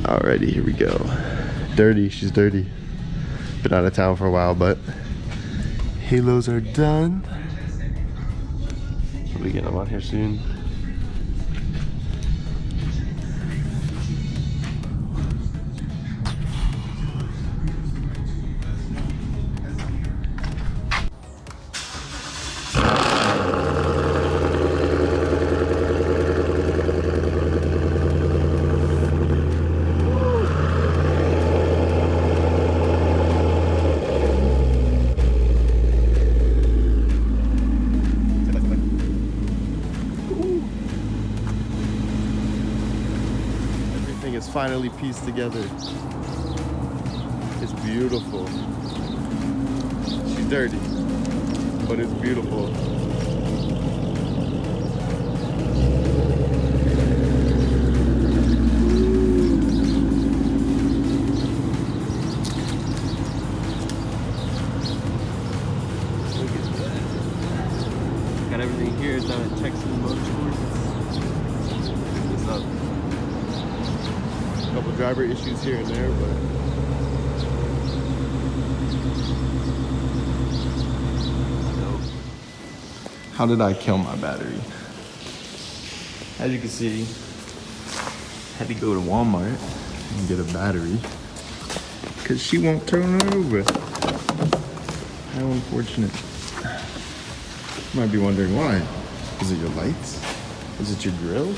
Alrighty, here we go. Dirty, she's dirty. Been out of town for a while, but halos are done. What are we getting? I'm out here soon. Is finally pieced together. It's beautiful. She's dirty, but it's beautiful. Look at that. Got everything here down at Texas Motorsports. Pick this up. Couple driver issues here and there, but how did I kill my battery? As you can see, I had to go to Walmart and get a battery because she won't turn over. How unfortunate. You might be wondering why. Is it your lights? Is it your grill?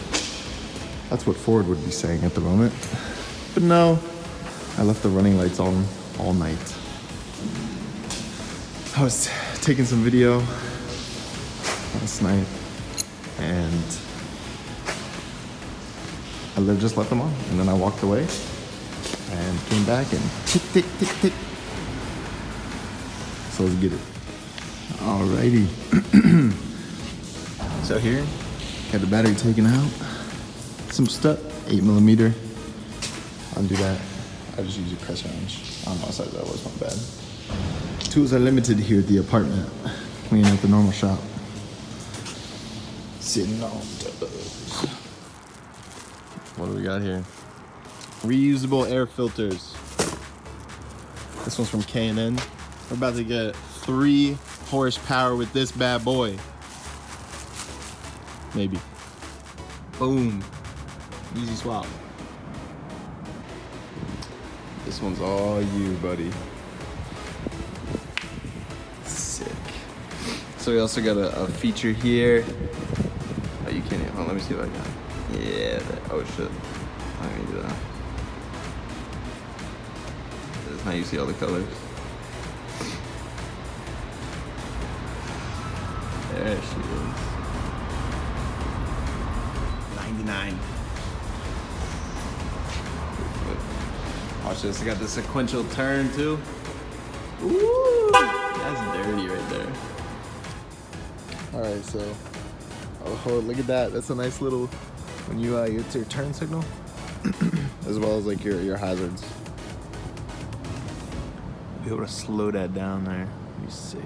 That's what Ford would be saying at the moment. But no, I left the running lights on all night. I was taking some video last night and I just left them on. And then I walked away and came back and tick, tick, tick, tick. So let's get it. Alrighty. So here, got the battery taken out. Some stuff, 8mm. Undo that. I just use a press wrench. I don't know what size that was, not bad. Tools are limited here at the apartment. We ain't at the normal shop. Sitting on those. What do we got here? Reusable air filters. This one's from K&N. We're about to get 3 horsepower with this bad boy. Maybe. Boom. Easy swap. This one's all you, buddy. Sick. So we also got a feature here. Oh, you can't even. Hold on, let me see if I got. Yeah. Oh shit. Let me do that. This is how you see all the colors. There she is. 99. Watch this, I got the sequential turn too. Ooh, that's dirty right there. All right, so, oh, look at that. That's a nice little, when you, it's your turn signal, as well as like your hazards. Be able to slow that down there. Be sick.